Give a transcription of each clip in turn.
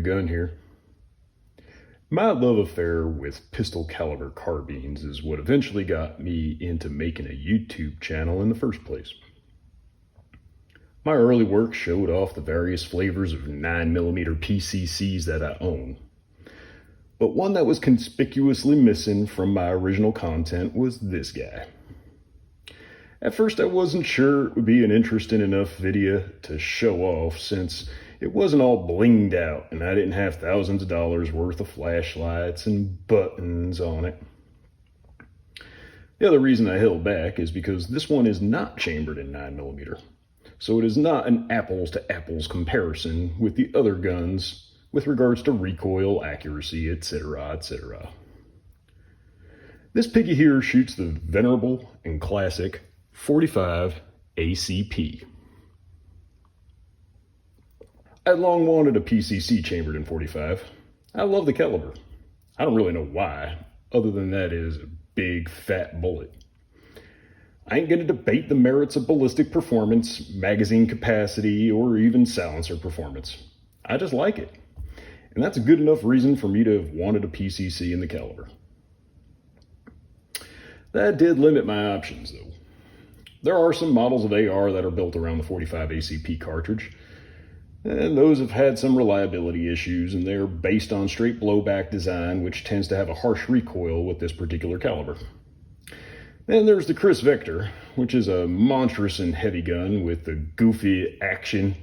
gun here. My love affair with pistol caliber carbines is what eventually got me into making a YouTube channel in the first place. My early work showed off the various flavors of 9mm PCCs that I own. But one that was conspicuously missing from my original content was this guy. At first I wasn't sure it would be an interesting enough video to show off since it wasn't all blinged out and I didn't have thousands of dollars worth of flashlights and buttons on it. The other reason I held back is because this one is not chambered in 9mm, so it is not an apples to apples comparison with the other guns with regards to recoil, accuracy, etc., etc. This piggy here shoots the venerable and classic 45 ACP. I'd long wanted a PCC chambered in 45. I love the caliber. I don't really know why, other than that it is a big fat bullet. I ain't gonna debate the merits of ballistic performance, magazine capacity, or even silencer performance. I just like it. And that's a good enough reason for me to have wanted a PCC in the caliber. That did limit my options though. There are some models of AR that are built around the 45 ACP cartridge, and those have had some reliability issues, and they're based on straight blowback design, which tends to have a harsh recoil with this particular caliber. Then there's the Chris Vector, which is a monstrous and heavy gun with the goofy action.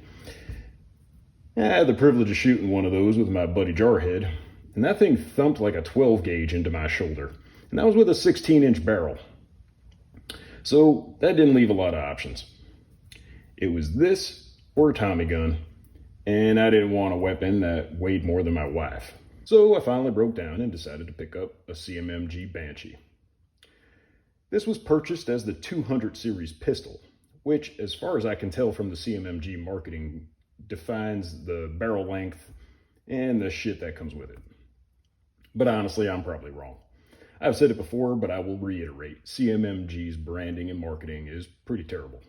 I had the privilege of shooting one of those with my buddy Jarhead, and that thing thumped like a 12 gauge into my shoulder, and that was with a 16-inch barrel. So that didn't leave a lot of options. It was this or a Tommy gun, and I didn't want a weapon that weighed more than my wife. So I finally broke down and decided to pick up a CMMG Banshee. This was purchased as the 200 series pistol, which, as far as I can tell from the CMMG marketing, defines the barrel length and the shit that comes with it. But honestly, I'm probably wrong. I've said it before, but I will reiterate, CMMG's branding and marketing is pretty terrible.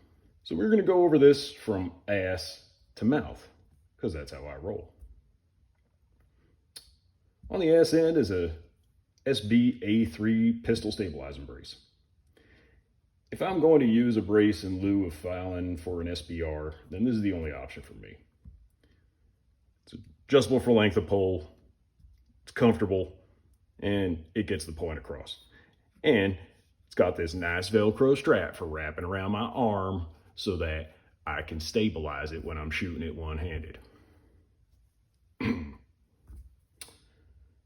So we're gonna go over this from ass to mouth, because that's how I roll. On the ass end is a SB-A3 pistol stabilizing brace. If I'm going to use a brace in lieu of filing for an SBR, then this is the only option for me. It's adjustable for length of pull, it's comfortable, and it gets the point across. And it's got this nice Velcro strap for wrapping around my arm so that I can stabilize it when I'm shooting it one-handed. The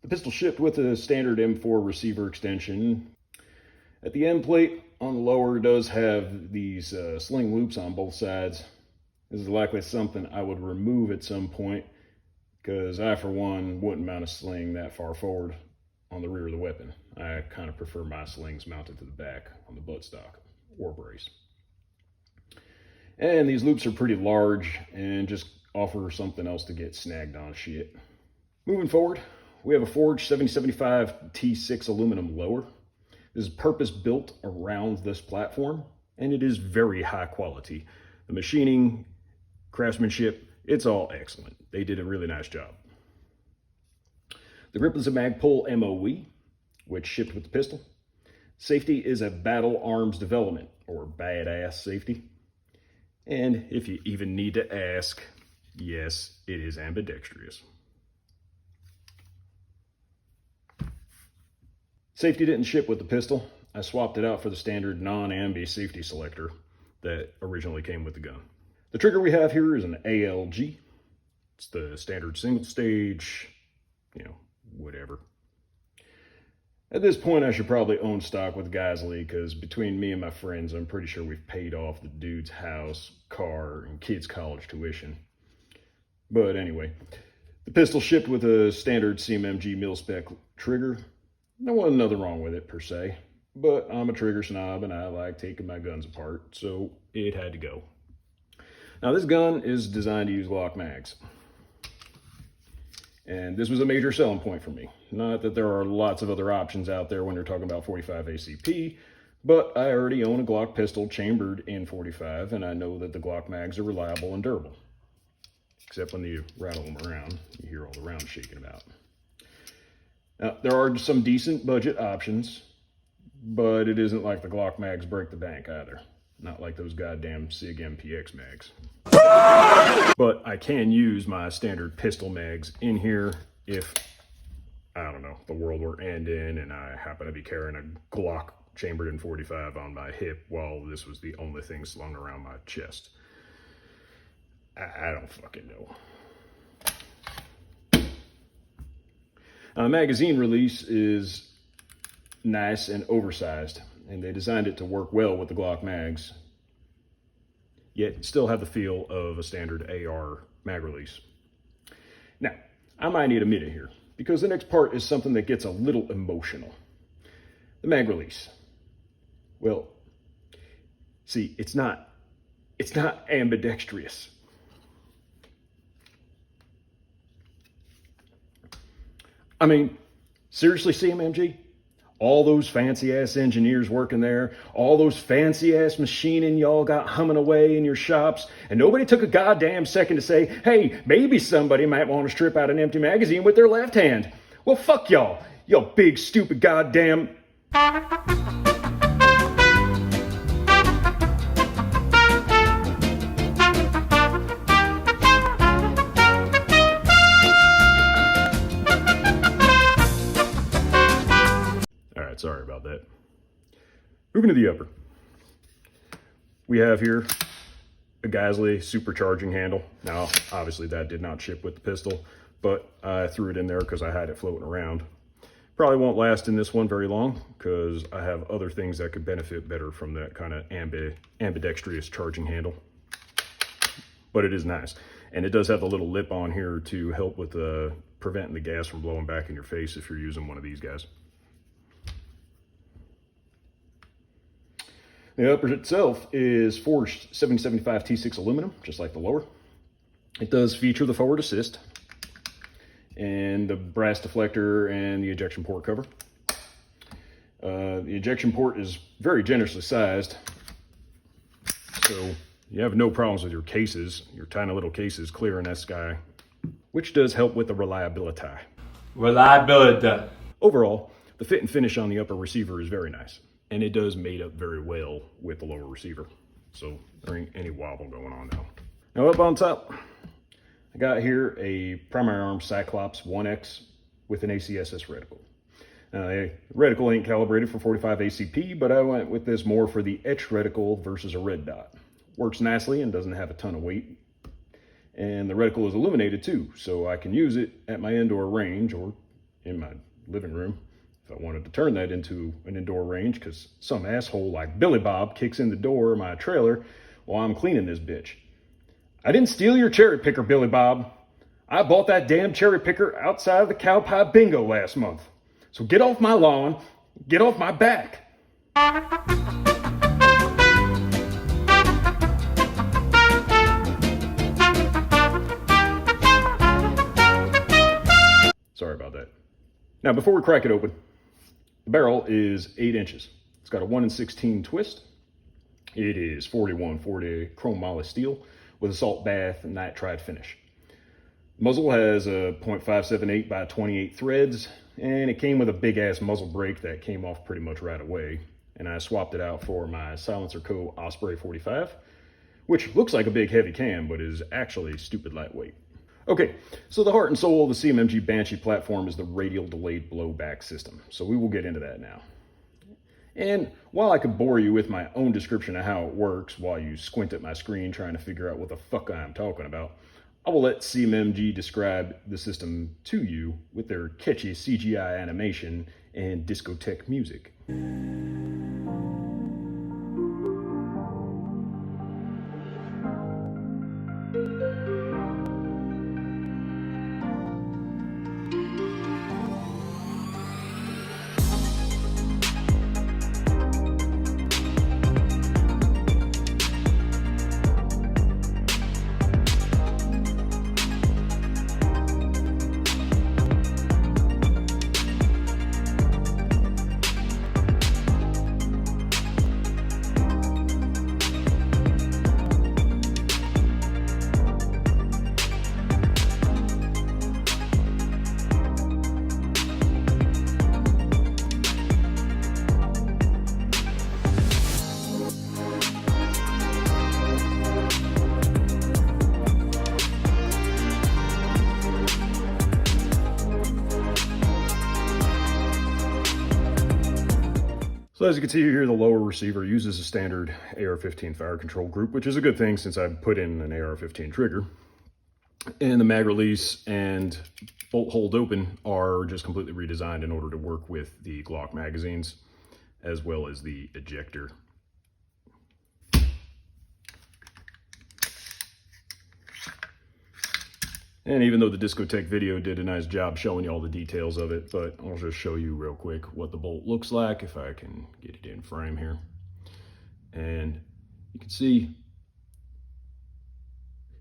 pistol shipped with a standard M4 receiver extension. At the end plate on the lower does have these sling loops on both sides. This is likely something I would remove at some point because I, for one, wouldn't mount a sling that far forward on the rear of the weapon. I kind of prefer my slings mounted to the back on the buttstock or brace. And these loops are pretty large and just offer something else to get snagged on shit. Moving forward, we have a forged 7075 T6 aluminum lower. This is purpose built around this platform, and it is very high quality. The machining, craftsmanship, it's all excellent. They did a really nice job. The grip is a Magpul MOE, which shipped with the pistol. Safety is a Battle Arms Development, or badass safety. And if you even need to ask, yes, it is ambidextrous. Safety didn't ship with the pistol. I swapped it out for the standard non-ambi safety selector that originally came with the gun. The trigger we have here is an ALG. It's the standard single stage, whatever. At this point, I should probably own stock with Geisley because between me and my friends, I'm pretty sure we've paid off the dude's house, car, and kids' college tuition. But anyway, the pistol shipped with a standard CMMG mil-spec trigger. There wasn't nothing wrong with it per se, but I'm a trigger snob and I like taking my guns apart, so it had to go. Now this gun is designed to use Glock mags. And this was a major selling point for me. Not that there are lots of other options out there when you're talking about 45 ACP, but I already own a Glock pistol chambered in 45, and I know that the Glock mags are reliable and durable. except when you rattle them around, you hear all the rounds shaking about. Now, there are some decent budget options, but it isn't like the Glock mags break the bank either. Not like those goddamn SIG MPX mags. But I can use my standard pistol mags in here if, I don't know, the world were ending and I happen to be carrying a Glock chambered in 45 on my hip while this was the only thing slung around my chest. I don't fucking know. The magazine release is nice and oversized, and they designed it to work well with the Glock mags, yet still have the feel of a standard AR mag release. Now, I might need a minute here, because the next part is something that gets a little emotional. The mag release. Well, see, it's not ambidextrous. I mean, seriously, CMMG? All those fancy-ass engineers working there, all those fancy-ass machining y'all got humming away in your shops, and nobody took a goddamn second to say, hey, maybe somebody might want to strip out an empty magazine with their left hand. Well, fuck y'all, you big, stupid goddamn... Sorry about that. Moving to the upper. We have here a Geisley supercharging handle. Now, obviously that did not ship with the pistol, but I threw it in there because I had it floating around. Probably won't last in this one very long because I have other things that could benefit better from that kind of ambidextrous charging handle. But it is nice. And it does have the little lip on here to help with preventing the gas from blowing back in your face if you're using one of these guys. The upper itself is forged 7075 T6 aluminum, just like the lower. It does feature the forward assist and the brass deflector and the ejection port cover. The ejection port is very generously sized, so you have no problems with your cases, your tiny little cases clearing that sky, which does help with the reliability. Overall, the fit and finish on the upper receiver is very nice. And it does mate up very well with the lower receiver. So there ain't any wobble going on now. Now up on top, I got here a primary arm Cyclops 1X with an ACSS reticle. Now the reticle ain't calibrated for 45 ACP, but I went with this more for the etched reticle versus a red dot. Works nicely and doesn't have a ton of weight. And the reticle is illuminated too, so I can use it at my indoor range or in my living room if I wanted to turn that into an indoor range, because some asshole like Billy Bob kicks in the door of my trailer while I'm cleaning this bitch. I didn't steal your cherry picker, Billy Bob. I bought that damn cherry picker outside of the cow pie bingo last month. So get off my lawn, get off my back. Sorry about that. Now, before we crack it open, the barrel is 8 inches. It's got a 1/16 twist. It is 4140 chrome moly steel with a salt bath and nitride finish. The muzzle has a .578 by 28 threads, and it came with a big ass muzzle brake that came off pretty much right away. And I swapped it out for my Silencer Co. Osprey 45, which looks like a big heavy cam, but is actually stupid lightweight. Okay, so the heart and soul of the CMMG Banshee platform is the radial delayed blowback system. So we will get into that now. And while I could bore you with my own description of how it works while you squint at my screen trying to figure out what the fuck I'm talking about, I will let CMMG describe the system to you with their catchy CGI animation and discotheque music. So as you can see here, the lower receiver uses a standard AR-15 fire control group, which is a good thing since I put in an AR-15 trigger. And the mag release and bolt hold open are just completely redesigned in order to work with the Glock magazines, as well as the ejector. And even though the discotheque video did a nice job showing you all the details of it, but I'll just show you real quick what the bolt looks like if I can get it in frame here. And you can see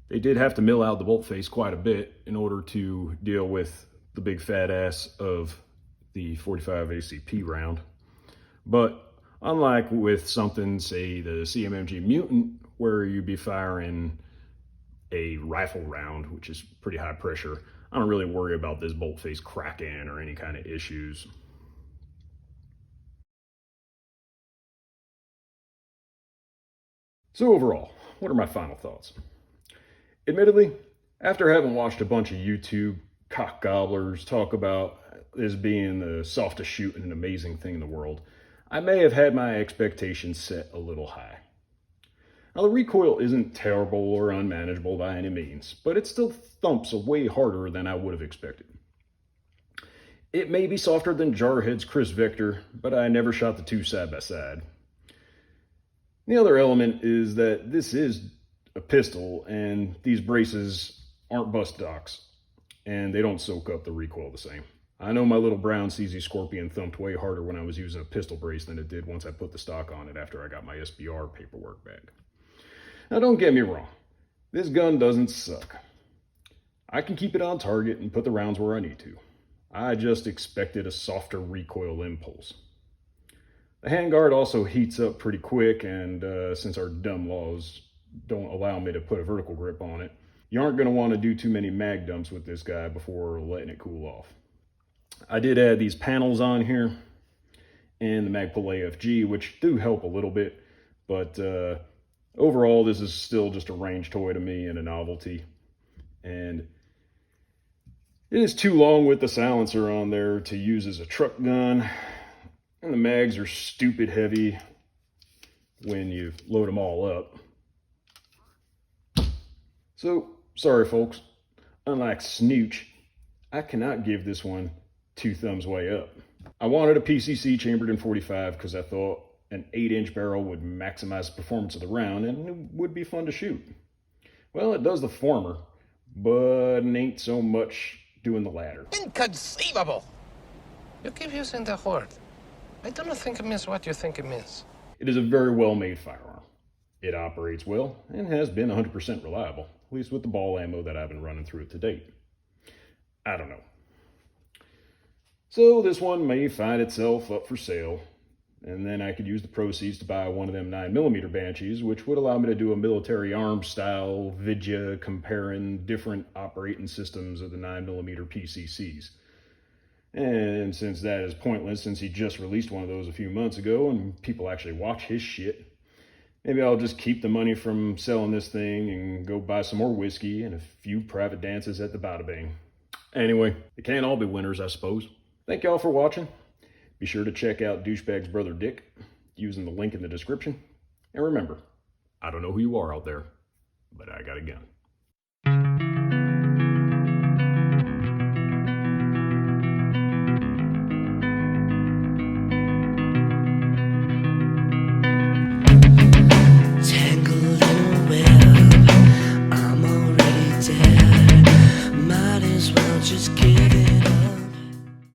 they did have to mill out the bolt face quite a bit in order to deal with the big fat ass of the 45 ACP round. But unlike with something, say the CMMG Mutant, where you'd be firing a rifle round, which is pretty high pressure, I don't really worry about this bolt face cracking or any kind of issues. So overall, what are my final thoughts? Admittedly, after having watched a bunch of YouTube cock gobblers talk about this being the softest shoot and an amazing thing in the world, I may have had my expectations set a little high. Now, the recoil isn't terrible or unmanageable by any means, but it still thumps way harder than I would have expected. It may be softer than Jarhead's Chris Victor, but I never shot the two side by side. The other element is that this is a pistol, and these braces aren't bust stocks, and they don't soak up the recoil the same. I know my little brown CZ Scorpion thumped way harder when I was using a pistol brace than it did once I put the stock on it after I got my SBR paperwork back. Now, don't get me wrong, this gun doesn't suck. I can keep it on target and put the rounds where I need to. I just expected a softer recoil impulse. The handguard also heats up pretty quick, and since our dumb laws don't allow me to put a vertical grip on it, you aren't going to want to do too many mag dumps with this guy before letting it cool off. I did add these panels on here and the Magpul AFG, which do help a little bit, but overall, this is still just a range toy to me and a novelty. And it is too long with the silencer on there to use as a truck gun. And the mags are stupid heavy when you load them all up. So, sorry folks, unlike Snooch, I cannot give this one 2 thumbs way up. I wanted a PCC chambered in 45 because I thought an 8-inch barrel would maximize the performance of the round and it would be fun to shoot. Well, it does the former, but it ain't so much doing the latter. Inconceivable! You keep using the word. I do not think it means what you think it means. It is a very well-made firearm. It operates well and has been 100% reliable, at least with the ball ammo that I've been running through it to date. I don't know. So this one may find itself up for sale, and then I could use the proceeds to buy one of them 9mm Banshees, which would allow me to do a military arms style vidya comparing different operating systems of the 9mm PCCs. And since that is pointless, since he just released one of those a few months ago and people actually watch his shit, maybe I'll just keep the money from selling this thing and go buy some more whiskey and a few private dances at the Bada Bing. Anyway, it can't all be winners, I suppose. Thank y'all for watching. Be sure to check out Dooshbag's brother Dick using the link in the description. And remember, I don't know who you are out there, but I got a gun.